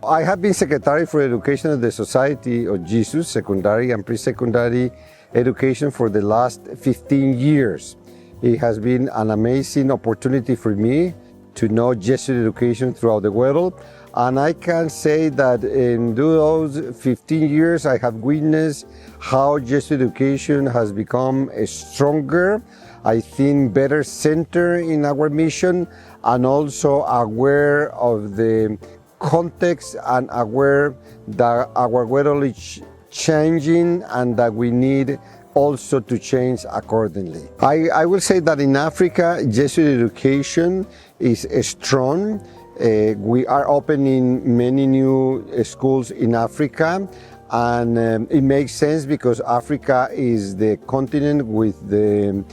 I have been Secretary for Education of the Society of Jesus, secondary and pre-secondary education for the last 15 years. It has been an amazing opportunity for me to know Jesuit education throughout the world. And I can say that in those 15 years, I have witnessed how Jesuit education has become stronger, I think better center in our mission, and also aware of the context and aware that our world is changing and that we need also to change accordingly. I will say that in Africa, Jesuit education is strong. We are opening many new schools in Africa, and it makes sense because Africa is the continent with the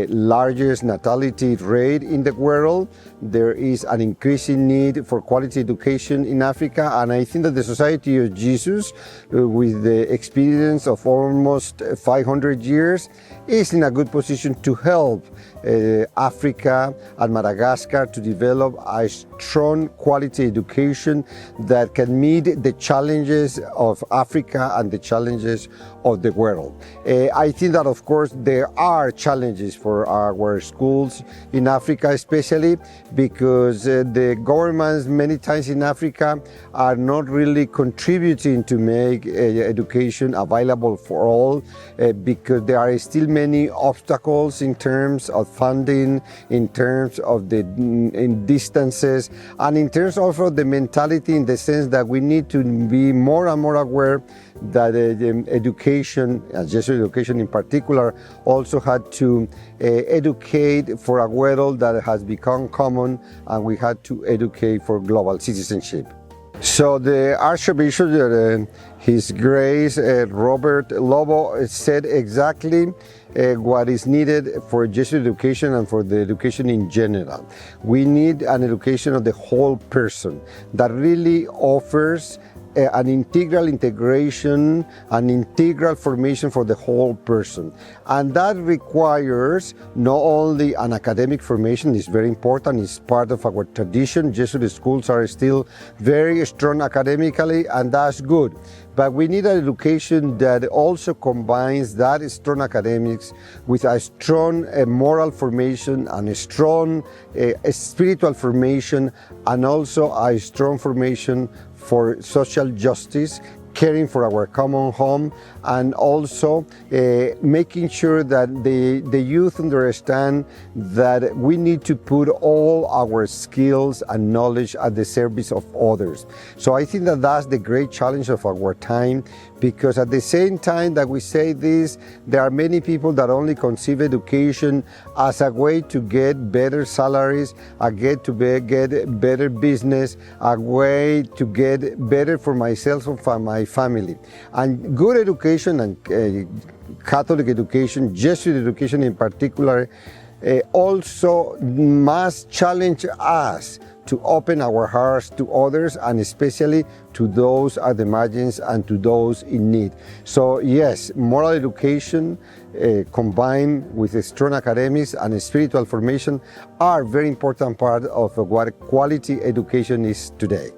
largest natality rate in the world. There is an increasing need for quality education in Africa, and I think that the Society of Jesus, with the experience of almost 500 years, is in a good position to help Africa and Madagascar to develop a strong quality education that can meet the challenges of Africa and the challenges of the world. I think that, of course, there are challenges for our schools in Africa, especially because the governments many times in Africa are not really contributing to make education available for all, because there are still many obstacles in terms of funding, in terms of the distances, and in terms also of the mentality, in the sense that we need to be more and more aware that education, Jesuit education in particular, also had to educate for a world that has become common, and we had to educate for global citizenship. So the Archbishop, His Grace Robert Lobo, said exactly what is needed for Jesuit education and for the education in general. We need an education of the whole person that really offers an integral integration, an integral formation for the whole person. And that requires not only an academic formation, it's very important, it's part of our tradition. Jesuit schools are still very strong academically, and that's good. But we need an education that also combines that strong academics with a strong moral formation and a strong spiritual formation, and also a strong formation for social justice, caring for our common home, and also making sure that the youth understand that we need to put all our skills and knowledge at the service of others. So I think that that's the great challenge of our time, because at the same time that we say this, there are many people that only conceive education as a way to get better salaries, get better business, a way to get better for myself and for my family. And good education and Catholic education, Jesuit education in particular, also must challenge us to open our hearts to others, and especially to those at the margins and to those in need. So yes, moral education combined with strong academics and spiritual formation are very important part of what quality education is today.